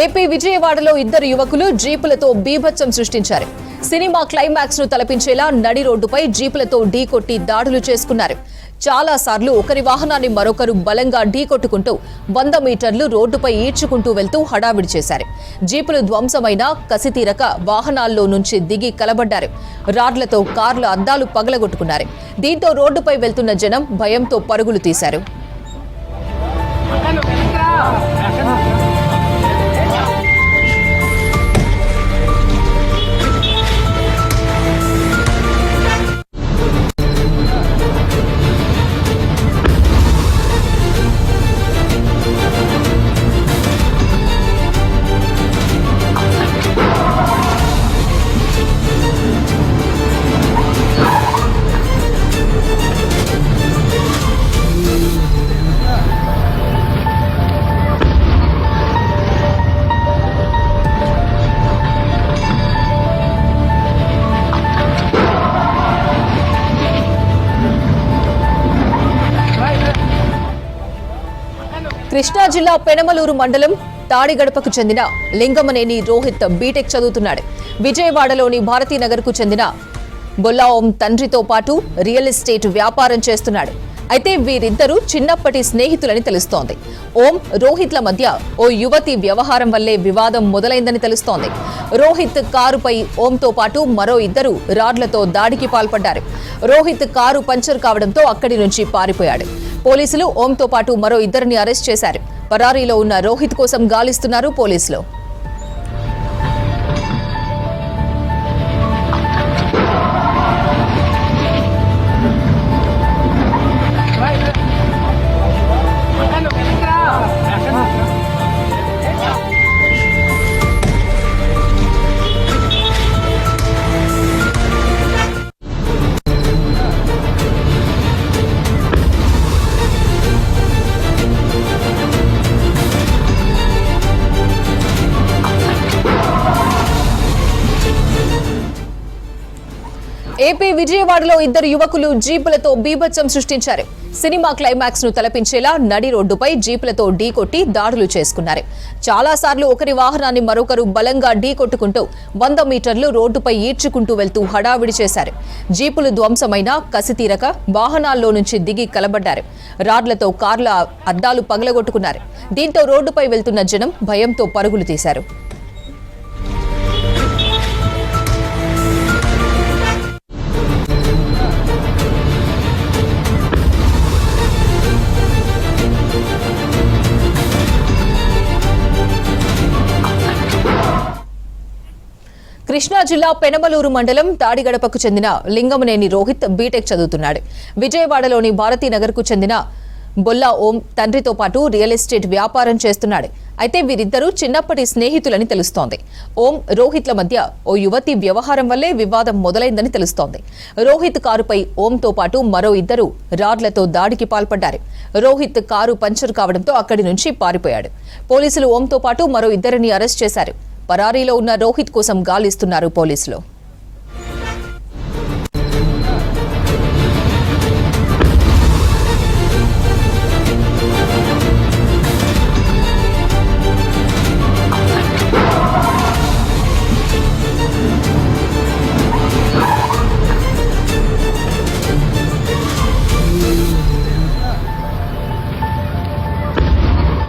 AP విజయవాడలో ఇద్దరు యువకులు జీపులతో బీభత్సం సృష్టించారు. సినిమా క్లైమాక్స్ ను తలపించేలా నడి రోడ్డుపై జీపులతో ఢీకొట్టి దాడులు చేసుకున్నారు. చాలా సార్లు ఒకరి వాహనాన్ని మరొకరు బలంగా ఢీకొట్టుకుంటూ 100 మీటర్లు రోడ్డుపై ఈడ్చుకుంటూ వెళ్తూ హడావిడి చేశారు. జీపులు ధ్వంసమైన కసితీరక వాహనాల్లో నుంచి దిగి కలబడ్డారు. రాడ్లతో కార్ల అద్దాలు పగలగొట్టుకున్నారు. దీంతో రోడ్డుపై వెళ్తున్న జనం భయంతో పరుగులు తీశారు. కృష్ణా జిల్లా పెనమలూరు మండలం తాడిగడపకు చెందిన లింగమనేని రోహిత్ బీటెక్ చదువుతున్నాడు. విజయవాడలోని భారతీనగర్ కు చెందిన బొల్లా ఓం తండ్రితో పాటు రియల్ ఎస్టేట్ వ్యాపారం చేస్తున్నాడు. అయితే వీరిద్దరూ చిన్నప్పటి స్నేహితులని తెలుస్తోంది. ఓం, రోహిత్ల మధ్య ఓ యువతి వ్యవహారం వల్లే వివాదం మొదలైందని తెలుస్తోంది. రోహిత్ కారుపై ఓంతో పాటు మరో ఇద్దరు రాడ్లతో దాడికి పాల్పడ్డారు. రోహిత్ కారు పంచర్ కావడంతో అక్కడి నుంచి పారిపోయాడు. పోలీసులు ఓంతో పాటు మరో ఇద్దరిని అరెస్ట్ చేశారు. పరారీలో ఉన్న రోహిత్ కోసం గాలిస్తున్నారు పోలీసులు. ఏపీ విజయవాడలో ఇద్దరు యువకులు జీపులతో బీభత్సం సృష్టించారు. సినిమా క్లైమాక్స్ ను తలపించేలా నడి రోడ్డుపై జీపులతో ఢీకొట్టి దాడులు చేసుకున్నారు. చాలా సార్లు ఒకరి వాహనాన్ని మరొకరు బలంగా ఢీకొట్టుకుంటూ 100 మీటర్లు రోడ్డుపై ఈడ్చుకుంటూ వెళ్తూ హడావిడి చేశారు. జీపులు ధ్వంసమైన కసితీరక వాహనాల్లో నుంచి దిగి కలబడ్డారు. రాడ్లతో కార్ల అద్దాలు పగలగొట్టుకున్నారు. దీంతో రోడ్డుపై వెళ్తున్న జనం భయంతో పరుగులు తీశారు. కృష్ణా జిల్లా పెనమలూరు మండలం తాడిగడపకు చెందిన లింగమనేని రోహిత్ బీటెక్ చదువుతున్నాడు. విజయవాడలోని భారతీనగర్ కు చెందిన బొల్లా ఓం తండ్రితో పాటు రియల్ ఎస్టేట్ వ్యాపారం చేస్తున్నాడు. అయితే వీరిద్దరూ చిన్నప్పటి స్నేహితులని తెలుస్తోంది. ఓం, రోహిత్ల మధ్య ఓ యువతి వ్యవహారం వల్లే వివాదం మొదలైందని తెలుస్తోంది. రోహిత్ కారుపై ఓంతో పాటు మరో ఇద్దరు రాడ్లతో దాడికి పాల్పడ్డారు. రోహిత్ కారు పంచర్ కావడంతో అక్కడి నుంచి పారిపోయాడు. పోలీసులు ఓంతో పాటు మరో ఇద్దరిని అరెస్ట్ చేశారు. పరారీలో ఉన్న రోహిత్ కోసం గాలిస్తున్నారు పోలీసులు.